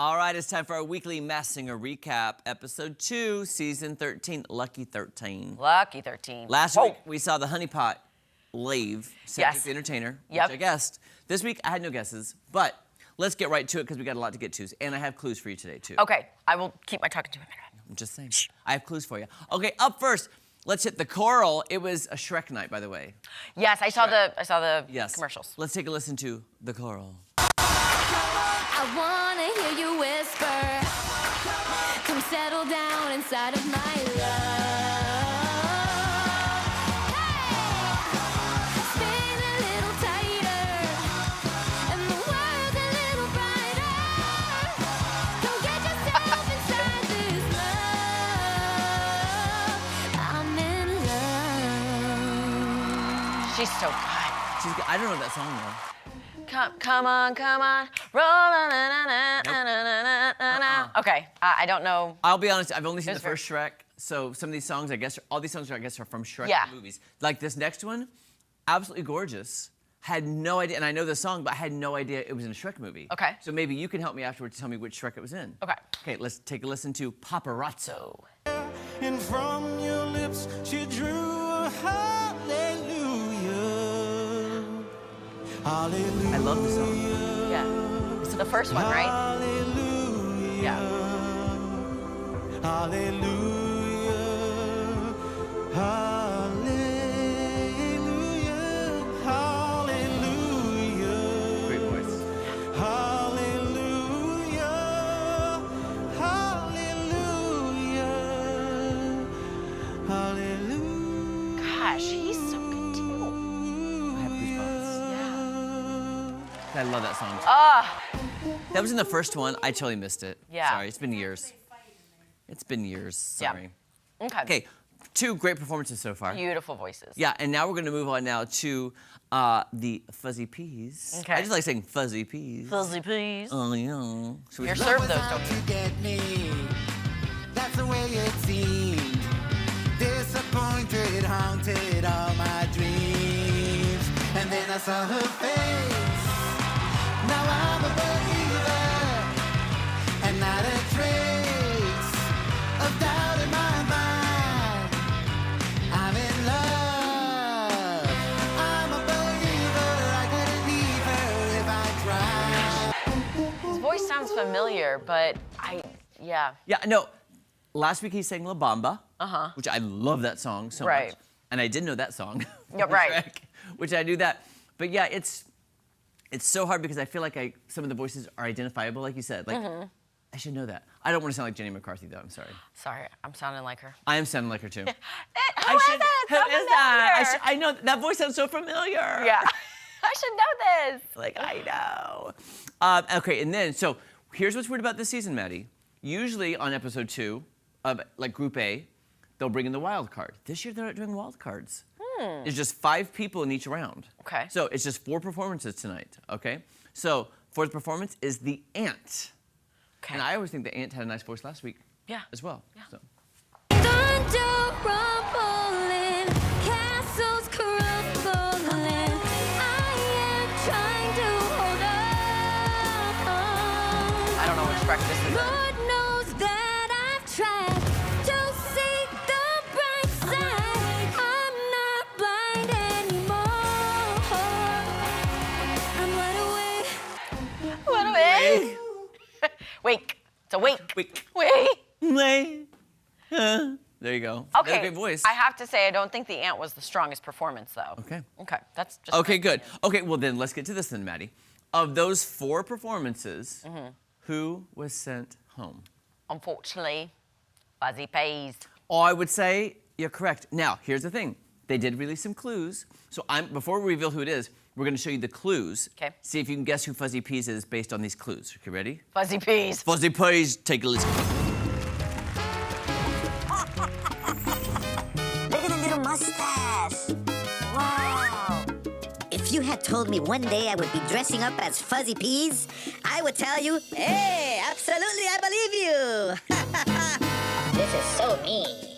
All right, it's time for our weekly Masked Singer recap. Episode 2, Season 13, Lucky 13. Lucky 13. Last week, we saw the honeypot leave, Cedric the Entertainer, which I guessed. This week, I had no guesses, but let's get right to it because we got a lot to get to. And I have clues for you today, too. Okay, I will keep my talking to him. I'm just saying. I have clues for you. Okay, up first, let's hit the choral. It was a Shrek night, by the way. Yes, I saw the commercials. Let's take a listen to the choral. I wanna hear you whisper. Come settle down inside of my love. Hey! Spin a little tighter, and the world's a little brighter. Come get yourself inside this love. I'm in love. She's so good. I don't know that song, though. Come on, roll, na, na, na, na, na, na, na. Okay, I don't know. I'll be honest, I've only seen the first Shrek, so some of these songs, I guess, all these songs, I guess, are from Shrek movies. Like this next one, absolutely gorgeous. Had no idea, and I know the song, but I had no idea it was in a Shrek movie. Okay. So maybe you can help me afterwards to tell me which Shrek it was in. Okay. Okay, let's take a listen to Paparazzo. And from your lips, she drew a hallelujah. Hallelujah. I love the song. Yeah. It's the first one, right? Hallelujah. Yeah. Hallelujah. Hallelujah. Hallelujah. Great voice. Hallelujah. Hallelujah. Hallelujah. Gosh, he's so good too. I have goosebumps. Yeah. I love that song. That was in the first one. I totally missed it. Yeah. Sorry, it's been years. It's been years. Sorry. Yeah. Okay. Okay, 2 great performances so far. Beautiful voices. Yeah, and now we're going to move on now to the Fuzzy Peas. Okay. I just like saying Fuzzy Peas. Fuzzy peas. Oh, yeah. So You're served those, don't you? Get me. That's the way it seemed. Disappointed, haunted all my dreams. And then I saw her face. Now I'm a believer. And not a trace of doubt in my mind. I'm in love. I'm a believer. I couldn't leave her if I tried. His voice sounds familiar, but yeah. Yeah, no. Last week he sang La Bamba, Uh-huh. which I love that song so Right. much. And I did know that song. Yeah, right. Shrek, which I knew that. But yeah, it's so hard because I feel like some of the voices are identifiable, like you said. Like, I should know that. I don't want to sound like Jenny McCarthy, though. I'm sorry. Sorry, I'm sounding like her. I am sounding like her, too. Who is it? Who is that? I know. That voice sounds so familiar. Yeah. I should know this. Like, I know. Okay, and then, so here's what's weird about this season, Maddie. Usually on episode 2 of, like, Group A, they'll bring in the wild card. This year, they're not doing wild cards. There's just 5 people in each round. Okay. So it's just 4 performances tonight, okay? So, 4th performance is the Ant. Okay. And I always think the Ant had a nice voice last week. Yeah. As well. Yeah. So. Thunder rumbling, castles crumbling. I am trying to hold on. I don't know which Shrek this is. Lord knows that I've tried to see the bright side. I'm not blind anymore. I'm wide awake. What a way. Wake. It's a wake. Wake. Wait. There you go. Okay. That's a great voice. I have to say, I don't think the Ant was the strongest performance, though. Okay. Okay. That's just. Okay, good. Okay, well then let's get to this then, Maddie. Of those 4 performances, who was sent home? Unfortunately, Fuzzy Peas. Oh, I would say you're correct. Now, here's the thing. They did release some clues. So before we reveal who it is, we're going to show you the clues. Okay. See if you can guess who Fuzzy Peas is based on these clues. Okay, ready? Fuzzy Peas. Fuzzy Peas, take a listen. Look at the little mustache. Wow. If you had told me one day I would be dressing up as Fuzzy Peas, I would tell you, hey, absolutely, I believe you. This is so me.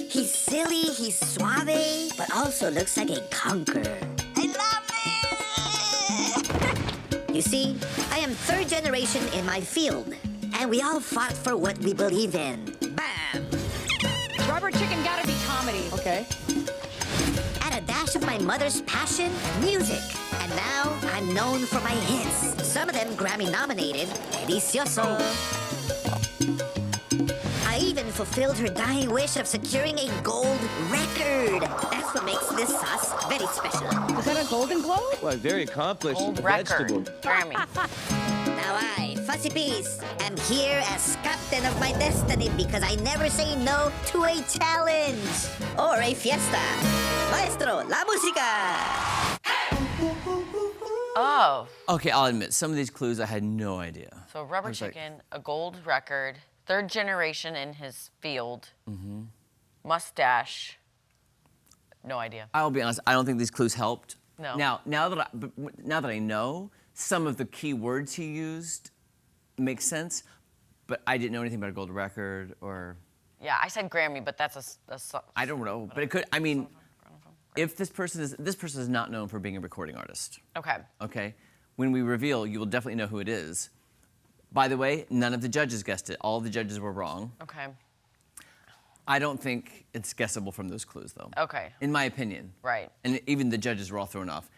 He's silly, he's suave, but also looks like a conqueror. I love it! You see, I am 3rd generation in my field. and we all fought for what we believe in. Bam! Rubber chicken gotta be comedy. Okay. And a dash of my mother's passion, music. And now I'm known for my hits. Some of them Grammy nominated. Delicioso. I even fulfilled her dying wish of securing a gold record. That's what makes this sauce very special. Is that a Golden Globe? Well, very accomplished Old record. vegetable. Grammy. Now I, Fuzzy Peas, am here as captain of my destiny because I never say no to a challenge or a fiesta. Maestro, la música! Oh, Okay, I'll admit, some of these clues I had no idea. so rubber was like- chicken, a gold record, third generation in his field, Mm-hmm. mustache. No idea. I'll be honest, I don't think these clues helped. No. Now that I know, some of the key words he used make sense, but I didn't know anything about a gold record or Yeah, I said Grammy, but that's I don't know. But it could. I mean, if this person is not known for being a recording artist. Okay. Okay. When we reveal, you will definitely know who it is. By the way, none of the judges guessed it. All the judges were wrong. Okay. I don't think it's guessable from those clues, though. Okay. In my opinion. Right. And even the judges were all thrown off.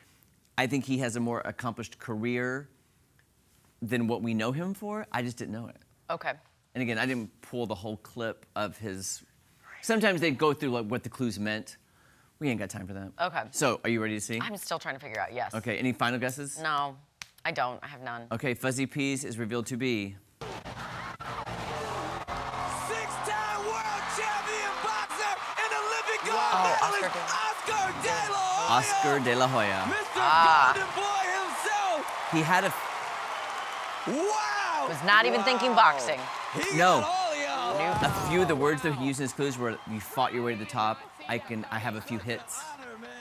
I think he has a more accomplished career than what we know him for. I just didn't know it. Okay. And again, I didn't pull the whole clip of his. Sometimes they'd go through like what the clues meant. We ain't got time for that. Okay. So, are you ready to see? I'm still trying to figure out. Yes. Okay. Any final guesses? No, I don't. I have none. Okay. Fuzzy Peas is revealed to be. Six-time world champion boxer and Olympic gold medalist Oscar Oscar De La Hoya. Oscar De La Hoya. Mr. Golden Boy himself. He had a. Wow. Was not even thinking boxing. He No. got all of y'all. A few of the words that he used in his clues were you fought your way to the top. I have a few hits.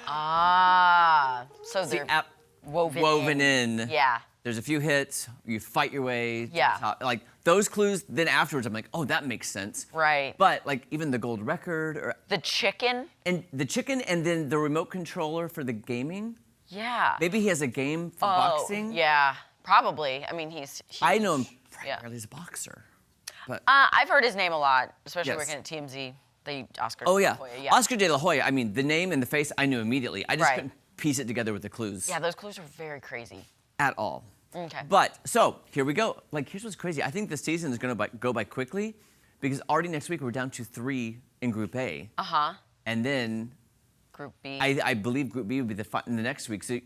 Ah, so See, they're woven in. Yeah. There's a few hits. You fight your way. To Yeah. the top. Like those clues. Then afterwards, I'm like, oh, that makes sense. Right. But like even the gold record or The chicken. and the chicken and then the remote controller for the gaming. Yeah. Maybe he has a game for boxing. Yeah, probably. I mean, he's huge. I know him Yeah. primarily as a boxer. But I've heard his name a lot, especially Yes. working at TMZ. The Oscar. oh yeah. Hoya, yeah. Oscar De La Hoya. I mean, the name and the face I knew immediately. I just Right. couldn't piece it together with the clues Yeah, those clues are very crazy. at all. Okay. But so here we go. Like here's what's crazy. I think the season is going to go by quickly because already next week we're down to 3 in Group A, and then Group B. I believe Group B will be in the next week. So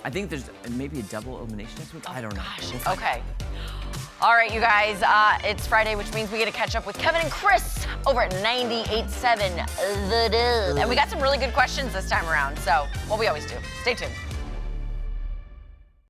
I think there's maybe a double elimination next week. I don't know. Gosh. We'll find Okay. All right, you guys. It's Friday, which means we get to catch up with Kevin and Chris over at 98.7 The Dub. And we got some really good questions this time around. So, well, we always do. Stay tuned.